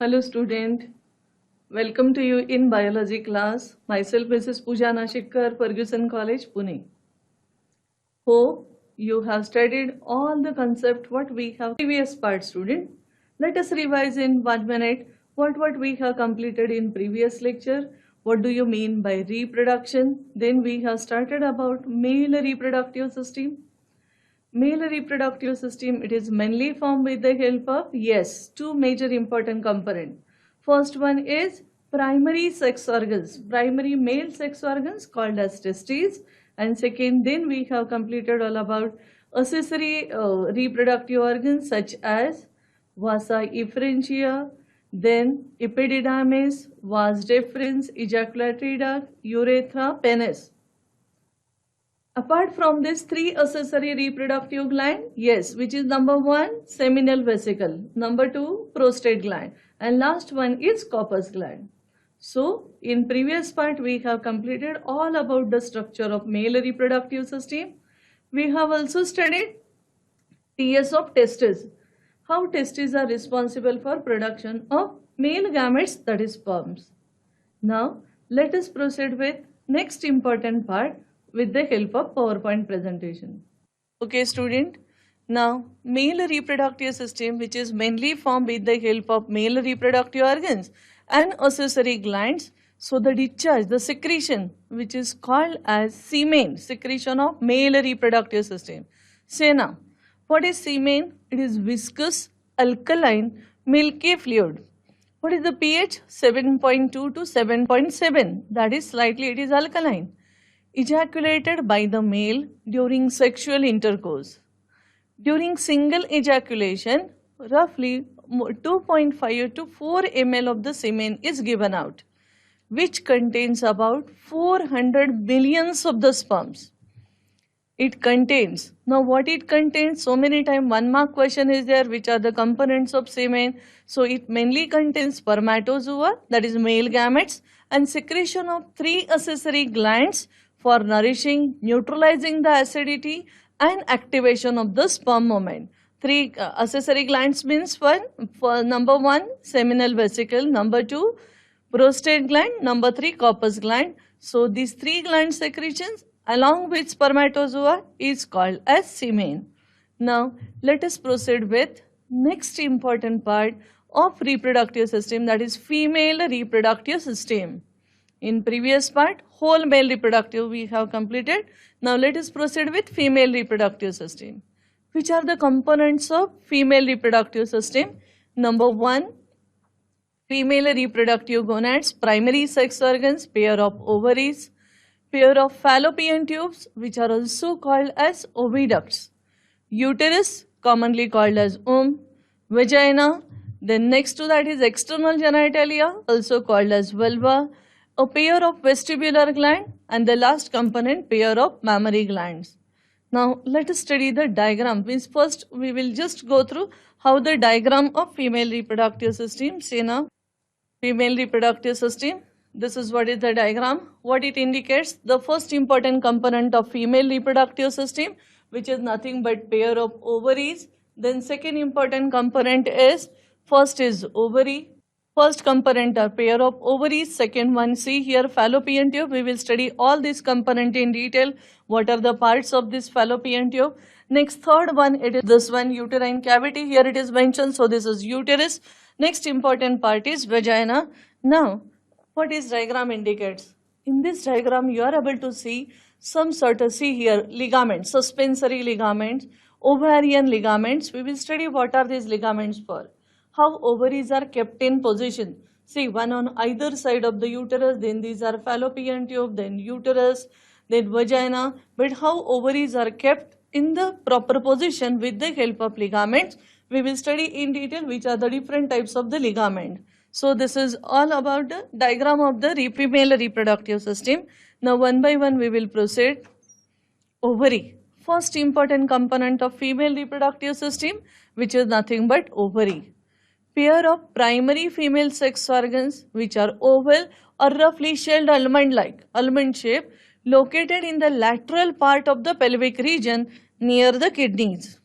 Hello student, welcome to you in biology class. Myself Mrs. Pooja Nashikar, Ferguson College, Pune. Hope you have studied all the concept what we have previous part student. Let us revise in 1 minute what we have completed in previous lecture. What do you mean by reproduction? Then we have started about male reproductive system. Male reproductive system, it is mainly formed with the help of, yes, two major important components. First one is primary sex organs, primary male sex organs called as testes. And second, then we have completed all about accessory reproductive organs such as vasa efferentia, then epididymis, vas deferens, ejaculatory duct, urethra, penis. Apart from these three accessory reproductive gland, yes, which is number one, seminal vesicle, number two, prostate gland, and last one is corpus gland. So, in previous part, we have completed all about the structure of male reproductive system. We have also studied TS of testes, how testes are responsible for production of male gametes, that is sperms. Now, let us proceed with next important part with the help of PowerPoint presentation. Okay, student. Now, male reproductive system, which is mainly formed with the help of male reproductive organs and accessory glands. So, the discharge, the secretion, which is called as semen, secretion of male reproductive system. Say now, what is semen? It is viscous, alkaline, milky fluid. What is the pH? 7.2 to 7.7. That is slightly, it is alkaline. Ejaculated by the male during sexual intercourse. During single ejaculation, roughly 2.5 to 4 ml of the semen is given out, which contains about 400 billions of the sperms. It contains, now what it contains, so many times 1 mark question is there, which are the components of semen. So it mainly contains spermatozoa, that is male gametes, and secretion of 3 accessory glands for nourishing, neutralizing the acidity and activation of the sperm movement. 3 accessory glands means for number 1, seminal vesicle, number 2, prostate gland, number 3, corpus gland. So these 3 gland secretions along with spermatozoa is called as semen. Now let us proceed with next important part of reproductive system, that is female reproductive system. In previous part, whole male reproductive we have completed. Now let us proceed with female reproductive system. Which are the components of female reproductive system? Number 1, female reproductive gonads, primary sex organs, pair of ovaries, pair of fallopian tubes, which are also called as oviducts, uterus, commonly called as womb, vagina, then next to that is external genitalia, also called as vulva, a pair of vestibular gland, and the last component, pair of mammary glands. Now let us study the diagram. Means first we will just go through how the diagram of female reproductive system. Say now, female reproductive system. This is what is the diagram. What it indicates, the first important component of female reproductive system, which is nothing but pair of ovaries. Then second important component is, first is ovary. First component are pair of ovaries, second one, see here fallopian tube. We will study all these components in detail. What are the parts of this fallopian tube? Next, third one, it is this one, uterine cavity. Here it is mentioned, so this is uterus. Next important part is vagina. Now, what is diagram indicates? In this diagram, you are able to see some sort of, see here, ligaments, suspensory ligaments, ovarian ligaments. We will study what are these ligaments for. How ovaries are kept in position. See, one on either side of the uterus, then these are fallopian tube, then uterus, then vagina. But how ovaries are kept in the proper position with the help of ligaments, we will study in detail which are the different types of the ligament. So this is all about the diagram of the female reproductive system. Now one by one we will proceed. Ovary, first important component of female reproductive system, which is nothing but ovary. Pair of primary female sex organs, which are oval or roughly shelled almond-like, almond shape, located in the lateral part of the pelvic region near the kidneys.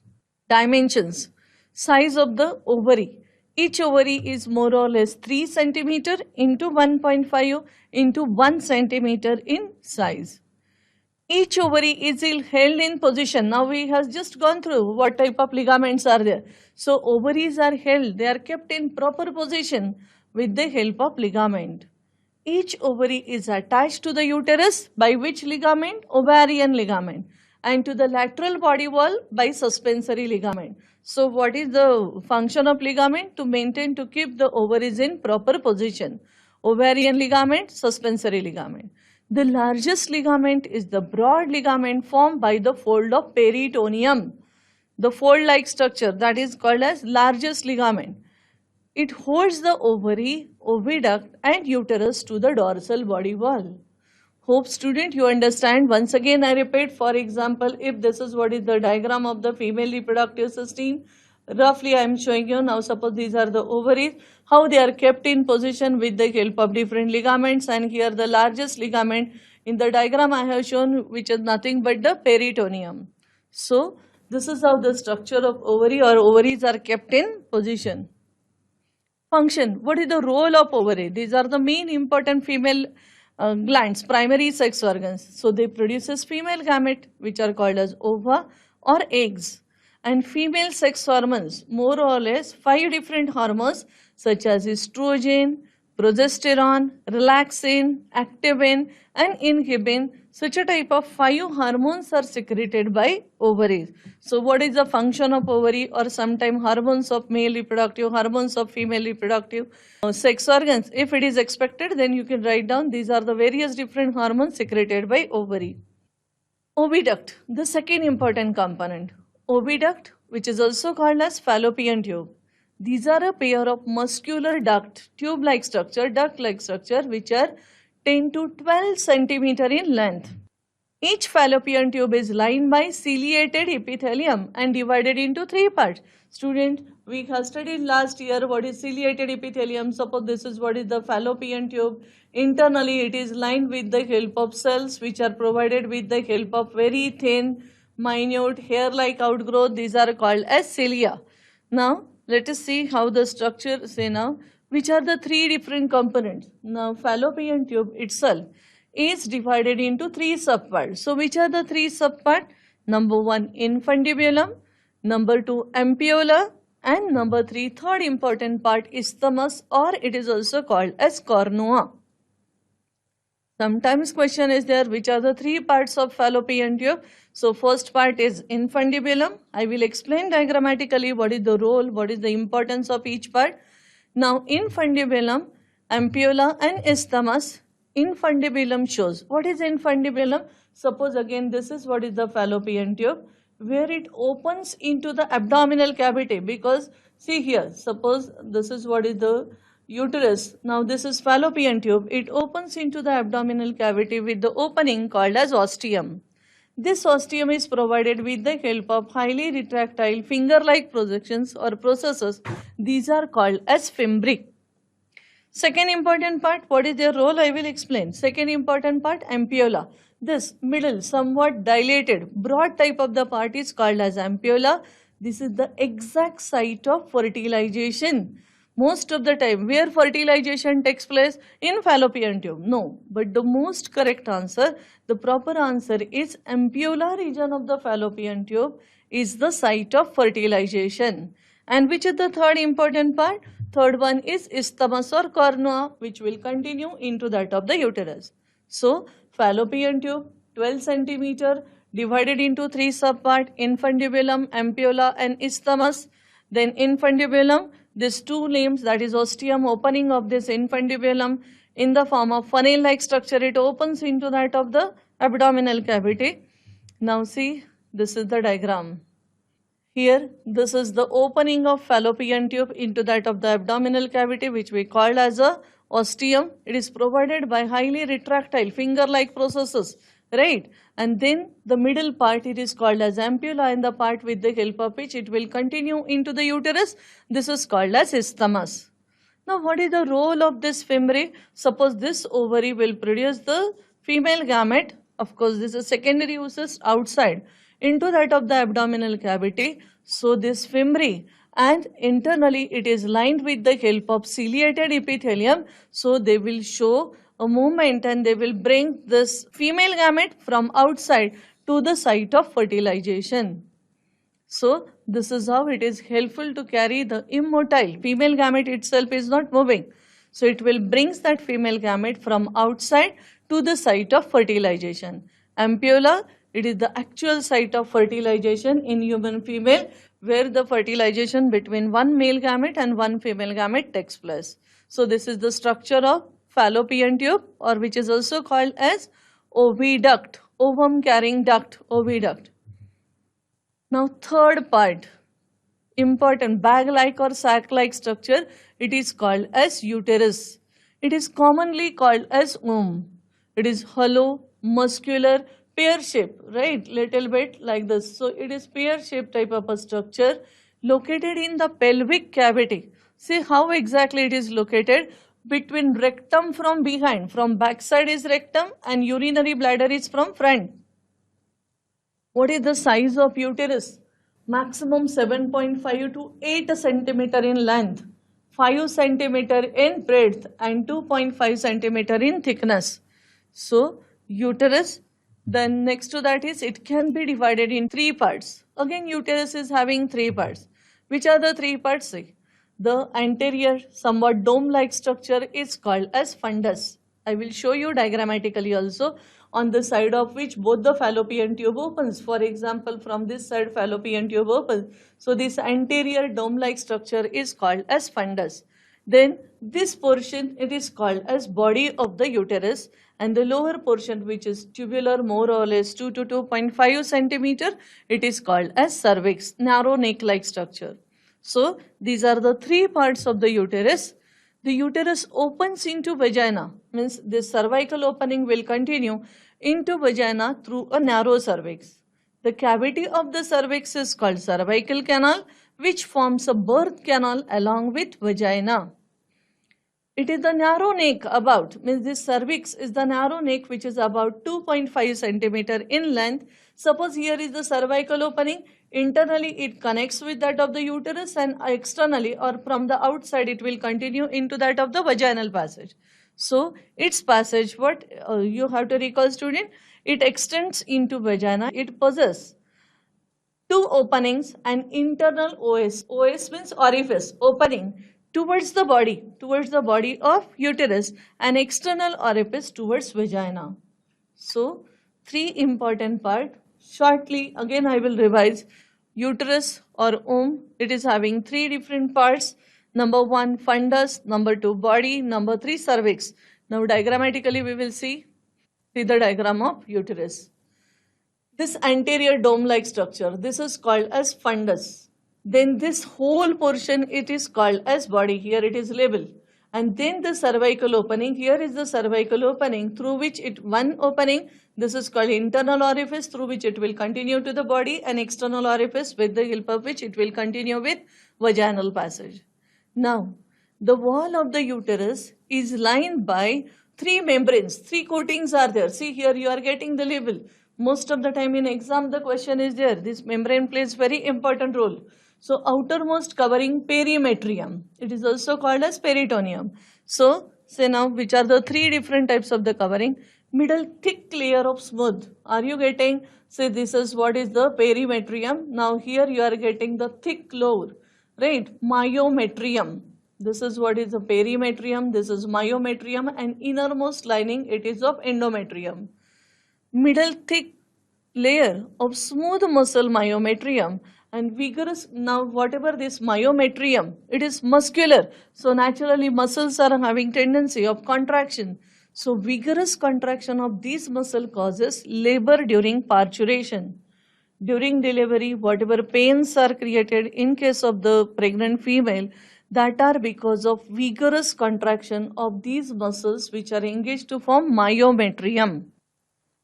Dimensions, size of the ovary. Each ovary is more or less 3 centimeter into 1.5 into 1 centimeter in size. Each ovary is held in position. Now we have just gone through what type of ligaments are there. So ovaries are held, they are kept in proper position with the help of ligament. Each ovary is attached to the uterus by which ligament? Ovarian ligament. And to the lateral body wall by suspensory ligament. So what is the function of ligament? To maintain, to keep the ovaries in proper position. Ovarian ligament, suspensory ligament. The largest ligament is the broad ligament formed by the fold of peritoneum. The fold-like structure that is called as largest ligament. It holds the ovary, oviduct and uterus to the dorsal body wall. Hope student you understand. Once again I repeat, for example, if this is what is the diagram of the female reproductive system, roughly I am showing you now. Suppose these are the ovaries, how they are kept in position with the help of different ligaments, and here the largest ligament in the diagram I have shown, which is nothing but the peritoneum. So this is how the structure of ovary or ovaries are kept in position. Function. What is the role of ovary? These are the main important female glands, primary sex organs. So they produces female gamete, which are called as ova or eggs. And female sex hormones, more or less 5 different hormones such as estrogen, progesterone, relaxin, activin and inhibin. Such a type of 5 hormones are secreted by ovaries. So what is the function of ovary, or sometimes hormones of male reproductive, hormones of female reproductive sex organs? If it is expected, then you can write down these are the various different hormones secreted by ovary. Oviduct, the second important component. Oviduct, which is also called as fallopian tube. These are a pair of muscular duct, tube-like structure, duct-like structure, which are 10 to 12 centimeter in length. Each fallopian tube is lined by ciliated epithelium and divided into 3 parts. Student, we have studied last year what is ciliated epithelium. Suppose this is what is the fallopian tube. Internally it is lined with the help of cells which are provided with the help of very thin, minute hair-like outgrowth. These are called as cilia. Now let us see how the structure, say now, which are the 3 different components. Now fallopian tube itself is divided into 3 subparts. So which are the 3 subparts? Number 1 infundibulum, number 2 ampulla and number 3 third important part isthmus, or it is also called as cornua. Sometimes question is there, which are the 3 parts of fallopian tube? So first part is infundibulum. I will explain diagrammatically what is the role, what is the importance of each part. Now infundibulum, ampulla and isthmus. Infundibulum shows. What is infundibulum? Suppose again this is what is the fallopian tube, where it opens into the abdominal cavity, because see here, suppose this is what is the uterus. Now this is fallopian tube. It opens into the abdominal cavity with the opening called as ostium. This ostium is provided with the help of highly retractile finger-like projections or processes. These are called as fimbriae. Second important part, what is their role? I will explain. Second important part, ampulla. This middle, somewhat dilated, broad type of the part is called as ampulla. This is the exact site of fertilization. Most of the time, where fertilization takes place? In fallopian tube. No, but the most correct answer, the proper answer is ampulla region of the fallopian tube is the site of fertilization. And which is the third important part? Third one is isthmus or cornua, which will continue into that of the uterus. So, fallopian tube 12 centimeter divided into 3 subparts, infundibulum, ampulla and isthmus. Then infundibulum, these 2 limbs, that is ostium, opening of this infundibulum in the form of funnel-like structure, it opens into that of the abdominal cavity. Now see, this is the diagram. Here, this is the opening of fallopian tube into that of the abdominal cavity, which we call as a ostium. It is provided by highly retractile finger-like processes, right? And then the middle part, it is called as ampulla, and the part with the help of which it will continue into the uterus. This is called as isthmus. Now, what is the role of this fimbriae? Suppose this ovary will produce the female gamete. Of course, this is secondary uses outside into that of the abdominal cavity. So this fimbriae and internally it is lined with the help of ciliated epithelium. So they will show a movement and they will bring this female gamete from outside to the site of fertilization. So this is how it is helpful to carry the immotile. Female gamete itself is not moving. So it will brings that female gamete from outside to the site of fertilization. Ampulla, it is the actual site of fertilization in human female where the fertilization between one male gamete and one female gamete takes place. So this is the structure of fallopian tube, or which is also called as oviduct, ovum carrying duct, oviduct. Now third part, important, bag-like or sac-like structure, it is called as uterus. It is commonly called as womb. It is hollow, muscular, pear-shaped, right? Little bit like this. So it is pear-shaped type of a structure located in the pelvic cavity. See how exactly it is located? Between rectum from behind, from backside is rectum and urinary bladder is from front. What is the size of uterus? Maximum 7.5 to 8 centimeter in length, 5 centimeter in breadth and 2.5 centimeter in thickness. So uterus, then next to that is it can be divided in three parts. Again uterus is having three parts. Which are the three parts? See, the anterior somewhat dome-like structure is called as fundus. I will show you diagrammatically also, on the side of which both the fallopian tube opens. For example, from this side fallopian tube opens. So this anterior dome-like structure is called as fundus. Then this portion, it is called as body of the uterus, and the lower portion, which is tubular, more or less 2 to 2.5 centimeter, it is called as cervix, narrow neck-like structure. So these are the three parts of the uterus. The uterus opens into vagina, means this cervical opening will continue into vagina through a narrow cervix. The cavity of the cervix is called cervical canal, which forms a birth canal along with vagina. It is the narrow neck about, means this cervix is the narrow neck which is about 2.5 centimeter in length. Suppose here is the cervical opening, internally it connects with that of the uterus, and externally or from the outside it will continue into that of the vaginal passage. So its passage, what you have to recall student, it extends into vagina. It possesses two openings, an internal OS. OS means orifice, opening towards the body of uterus, and external orifice towards vagina. So three important part. Shortly again I will revise. Uterus or womb, it is having three different parts. Number one, fundus. Number two, body. Number three, cervix. Now diagrammatically we will see the diagram of uterus. This anterior dome-like structure, this is called as fundus. Then this whole portion, it is called as body. Here it is labeled. And then the cervical opening, here is the cervical opening through which one opening, this is called internal orifice, through which it will continue to the body, and external orifice with the help of which it will continue with vaginal passage. Now, the wall of the uterus is lined by three membranes, three coatings are there. See here you are getting the label. Most of the time in exam the question is there. This membrane plays very important role. So outermost covering perimetrium. It is also called as peritoneum. So say now which are the three different types of the covering. Middle thick layer of smooth. Are you getting? Say this is what is the perimetrium. Now here you are getting the thick lower, right? Myometrium. This is what is the perimetrium. This is myometrium, and innermost lining it is of endometrium. Middle thick layer of smooth muscle myometrium, and vigorous. Now whatever this myometrium, it is muscular, so naturally muscles are having tendency of contraction. So vigorous contraction of these muscle causes labor during parturition. During delivery, whatever pains are created in case of the pregnant female, that are because of vigorous contraction of these muscles which are engaged to form myometrium.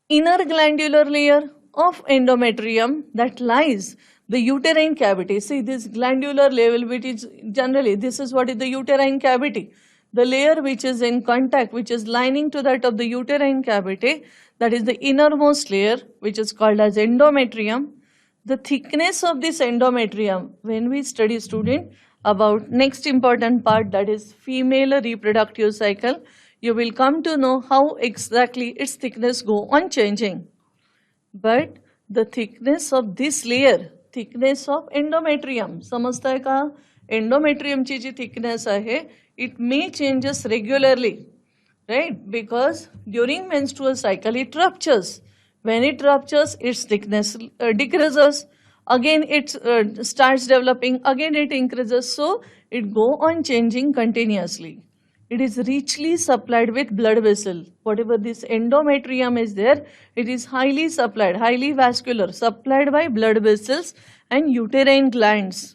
Inner glandular layer of endometrium that lies the uterine cavity. See this glandular level, which is generally, this is what is the uterine cavity. The layer which is in contact, which is lining to that of the uterine cavity, that is the innermost layer, which is called as endometrium. The thickness of this endometrium, when we study student about next important part, that is female reproductive cycle, you will come to know how exactly its thickness go on changing. But the thickness of this layer, thickness of endometrium, समजताय का? Endometrium ची जी thickness आहे, it may changes regularly, right? Because during menstrual cycle it ruptures. When it ruptures, its thickness decreases. Again it starts developing, again it increases. So it go on changing continuously. It is richly supplied with blood vessel. Whatever this endometrium is there, it is highly supplied, highly vascular, supplied by blood vessels and uterine glands.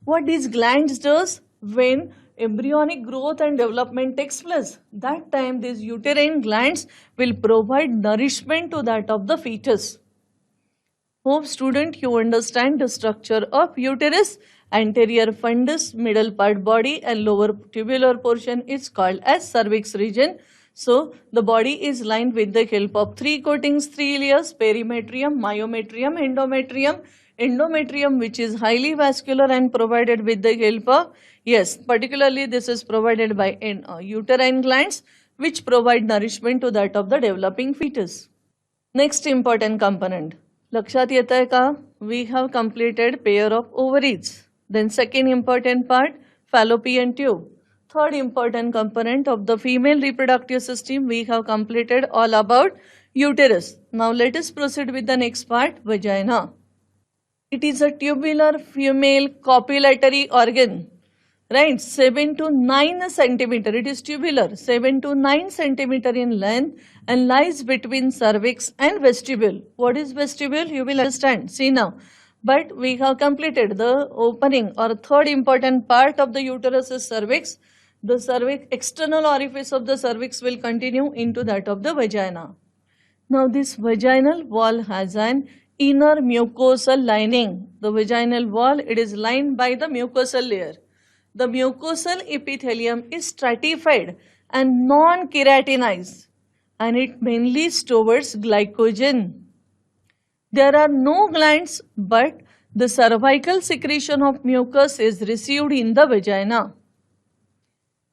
What these glands does when embryonic growth and development takes place, that time these uterine glands will provide nourishment to that of the fetus. Hope student you understand the structure of uterus. Anterior fundus, middle part body and lower tubular portion is called as cervix region. So the body is lined with the help of three coatings, three layers: perimetrium, myometrium, endometrium. Endometrium, which is highly vascular and provided with the help of, yes, particularly this is provided by uterine glands, which provide nourishment to that of the developing fetus. Next important component. लक्षात येत आहे का? We have completed pair of ovaries. Then second important part, fallopian tube. Third important component of the female reproductive system, we have completed all about uterus. Now let us proceed with the next part, vagina. It is a tubular female copulatory organ, right? 7 to 9 centimeter. It is tubular, 7 to 9 centimeter in length and lies between cervix and vestibule. What is vestibule? You will understand. See now. But we have completed the opening or third important part of the uterus is cervix. The cervix, external orifice of the cervix will continue into that of the vagina. Now this vaginal wall has an inner mucosal lining. The vaginal wall, it is lined by the mucosal layer. The mucosal epithelium is stratified and non-keratinized and it mainly stores glycogen. There are no glands, but the cervical secretion of mucus is received in the vagina.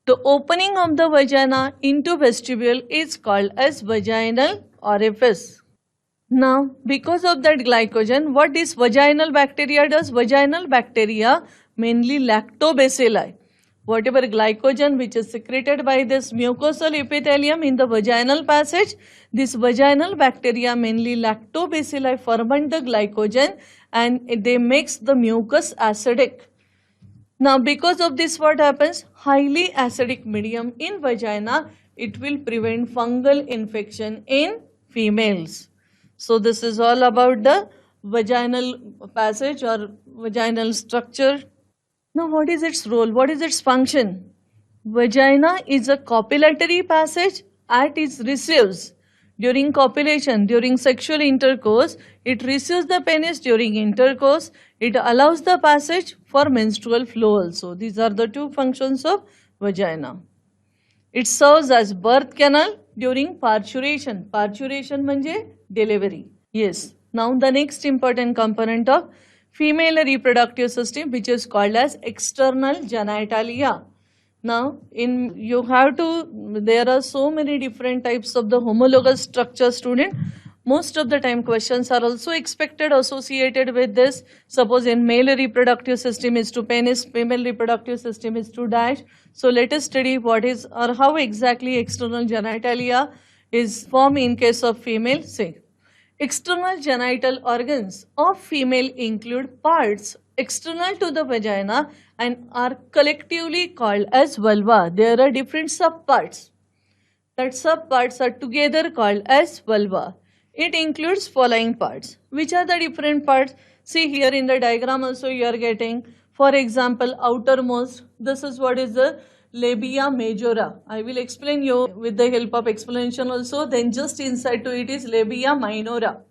The opening of the vagina into vestibule is called as vaginal orifice. Now, because of that glycogen, what this vaginal bacteria does? Vaginal bacteria, mainly lactobacilli. Whatever glycogen which is secreted by this mucosal epithelium in the vaginal passage, this vaginal bacteria, mainly lactobacilli, ferment the glycogen and they makes the mucus acidic. Now because of this, what happens? Highly acidic medium in vagina, it will prevent fungal infection in females. So this is all about the vaginal passage or vaginal structure. Now what is its role? What is its function? Vagina is a copulatory passage at it receives during copulation, during sexual intercourse. It receives the penis during intercourse. It allows the passage for menstrual flow also. These are the two functions of vagina. It serves as birth canal during parturition. Parturition means delivery. Yes. Now the next important component of female reproductive system, which is called as external genitalia. Now there are so many different types of the homologous structure, student. Most of the time questions are also expected associated with this. Suppose in male reproductive system is to penis, female reproductive system is to dash. So let us study what is or how exactly external genitalia is formed in case of female. Say, external genital organs of female include parts external to the vagina and are collectively called as vulva. There are different subparts. That subparts are together called as vulva. It includes following parts. Which are the different parts? See here in the diagram also you are getting, for example, outermost, this is what is the labia majora. I will explain you with the help of explanation also. Then just inside to it is labia minora.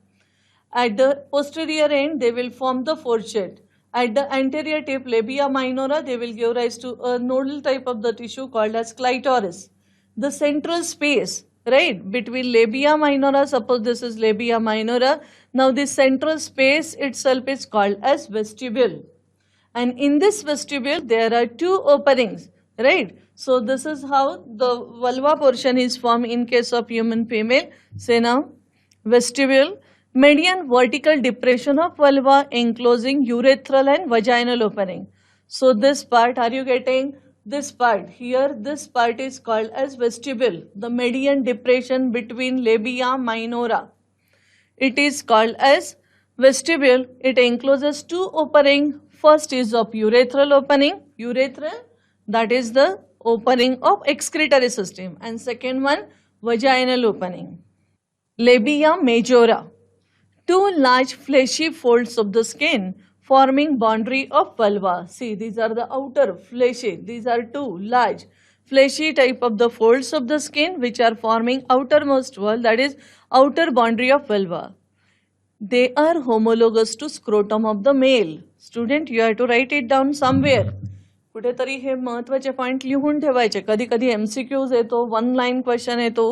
At the posterior end, they will form the fourchette. At the anterior tip, labia minora, they will give rise to a nodal type of the tissue called as clitoris. The central space right? Between labia minora, suppose this is labia minora. Now this central space itself is called as vestibule. And in this vestibule, there are two openings, right? So this is how the vulva portion is formed in case of human female. Say now, vestibule, median vertical depression of vulva enclosing urethral and vaginal opening. So this part, are you getting? This part here, this part is called as vestibule, the median depression between labia minora. It is called as vestibule. It encloses two opening. First is of urethral opening, urethral, that is the opening of excretory system, and second one vaginal opening. Labia majora, two large fleshy folds of the skin forming boundary of vulva. See, these are the outer fleshy, these are two large fleshy type of the folds of the skin which are forming outermost wall, that is outer boundary of vulva. They are homologous to scrotum of the male. Student, you have to write it down somewhere. कुठेतरी हे महत्त्वाचे point लिहून ठेवायचे. कधी कधी MCQs येतो, one line question येतो.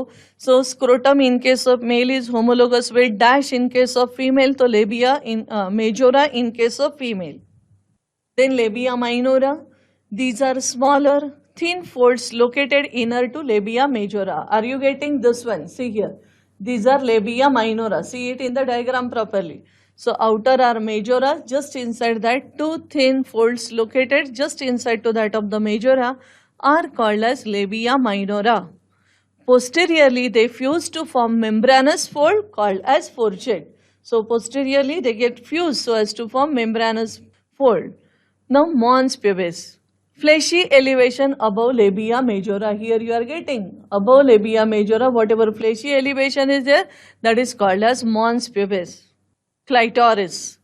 So scrotum in case of male is homologous with dash in case of female, तो labia in majora in case of female. Then labia minora, these are smaller thin folds located inner to labia majora. Are you getting this one? See here, these are labia minora. See it in the diagram properly. So outer are majora, just inside that two thin folds located just inside to that of the majora are called as labia minora. Posteriorly they fuse to form membranous fold called as fourchette. So posteriorly they get fused so as to form membranous fold. Now mons pubis, fleshy elevation above labia majora. Here you are getting above labia majora, whatever fleshy elevation is there, that is called as mons pubis. Clitoris,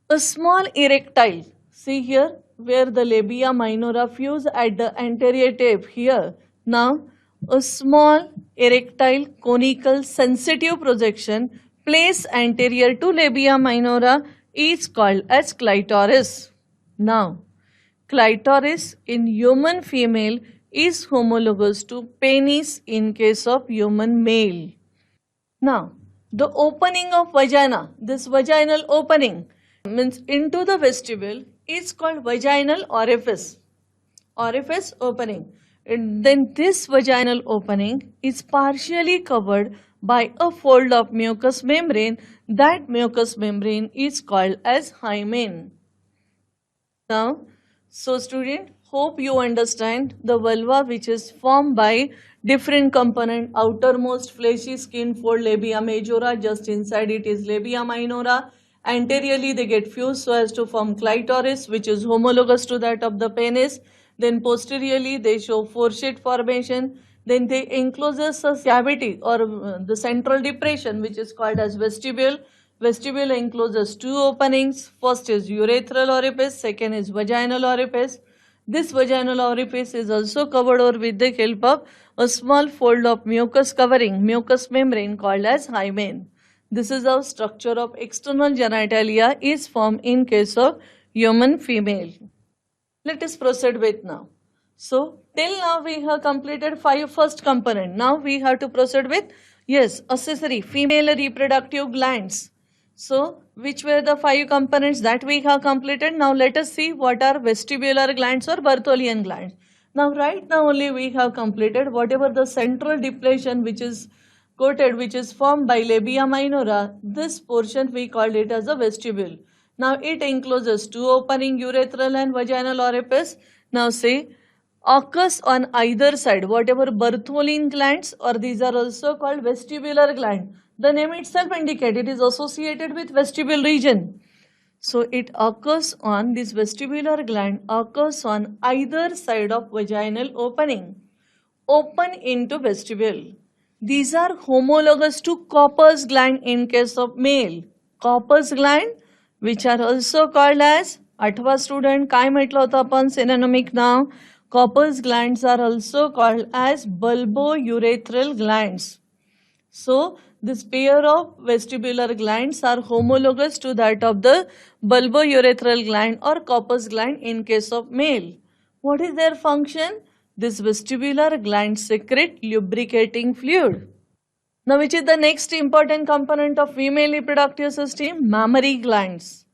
a small erectile. See here where the labia minora fuse at the anterior tip here. Now a small erectile conical sensitive projection placed anterior to labia minora is called as clitoris. Now clitoris in human female is homologous to penis in case of human male. Now the opening of vagina, this vaginal opening means into the vestibule is called vaginal orifice. Orifice opening. And then this vaginal opening is partially covered by a fold of mucous membrane. That mucous membrane is called as hymen. Now, so student, hope you understand the vulva which is formed by different component. Outermost fleshy skin fold labia majora, just inside it is labia minora. Anteriorly they get fused so as to form clitoris which is homologous to that of the penis. Then posteriorly they show fourchette formation. Then they encloses a cavity or the central depression which is called as vestibule. Vestibule encloses two openings. First is urethral orifice, second is vaginal orifice. This vaginal orifice is also covered over with the help of a small fold of mucus covering, mucous membrane called as hymen. This is how structure of external genitalia is formed in case of human female. Let us proceed with now. So till now we have completed 5 first component. Now we have to proceed with, yes, accessory female reproductive glands. So which were the 5 components that we have completed? Now let us see what are vestibular glands or Bartholian glands. Now right now only we have completed whatever the central depression which is coated, which is formed by labia minora. This portion we called it as a vestibule. Now it encloses two opening urethral and vaginal orifice. Now say occurs on either side, whatever Bartholin glands, or these are also called vestibular gland. The name itself indicates it is associated with vestibule region. So it occurs on, this vestibular gland occurs on either side of vaginal opening, open into vestibule. These are homologous to Copper's gland in case of male. Copper's gland, which are also called as, आठवा student काय म्हटलं होतं आपण सिनोनिमिक नाव? Copper's glands are also called as bulbourethral glands. So this pair of vestibular glands are homologous to that of the bulbourethral gland or Copper's gland in case of male. What is their function? This vestibular gland secrete lubricating fluid. Now, which is the next important component of female reproductive system? Mammary glands.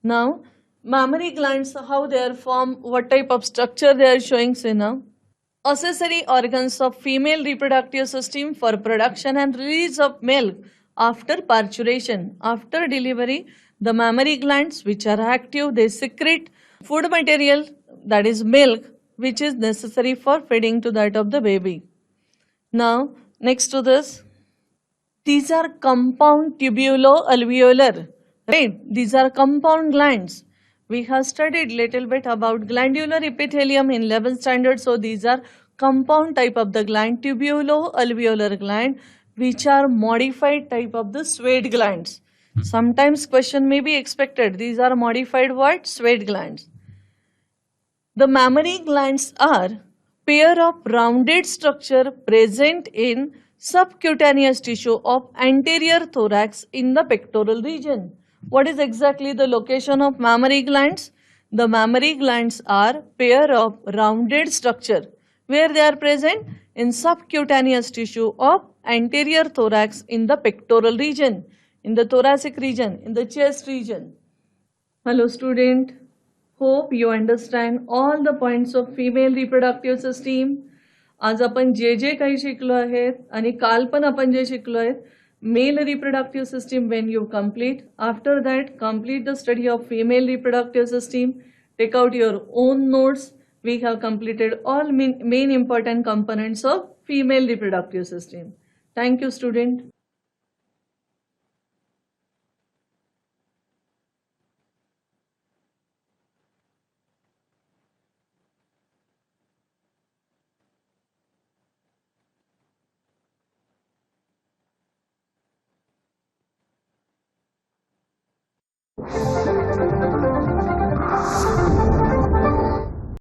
Now, mammary glands, how they are formed, what type of structure they are showing, say now. Accessory organs of female reproductive system for production and release of milk after parturition. After delivery, the mammary glands, which are active, they secrete food material, that is milk, which is necessary for feeding to that of the baby. Now, next to this, these are compound tubulo-alveolar, right? These are compound glands. We have studied little bit about glandular epithelium in 11th standard. So these are compound type of the gland, tubulo-alveolar gland, which are modified type of the Schwedt glands. Sometimes question may be expected. These are modified what? Schwedt glands. The mammary glands are pair of rounded structure present in subcutaneous tissue of anterior thorax in the pectoral region. What is exactly the location of mammary glands? The mammary glands are pair of rounded structure. Where they are present? In subcutaneous tissue of anterior thorax in the pectoral region, in the thoracic region, in the chest region. Hello student, hope you understand all the points of female reproductive system. आज आपण जे काही शिकलो आहेत आणि काल पण आपण जे शिकलो आहेत male reproductive system when you complete after that complete the study of female reproductive system take out your own notes we have completed all main important components of female reproductive system. Thank you, student.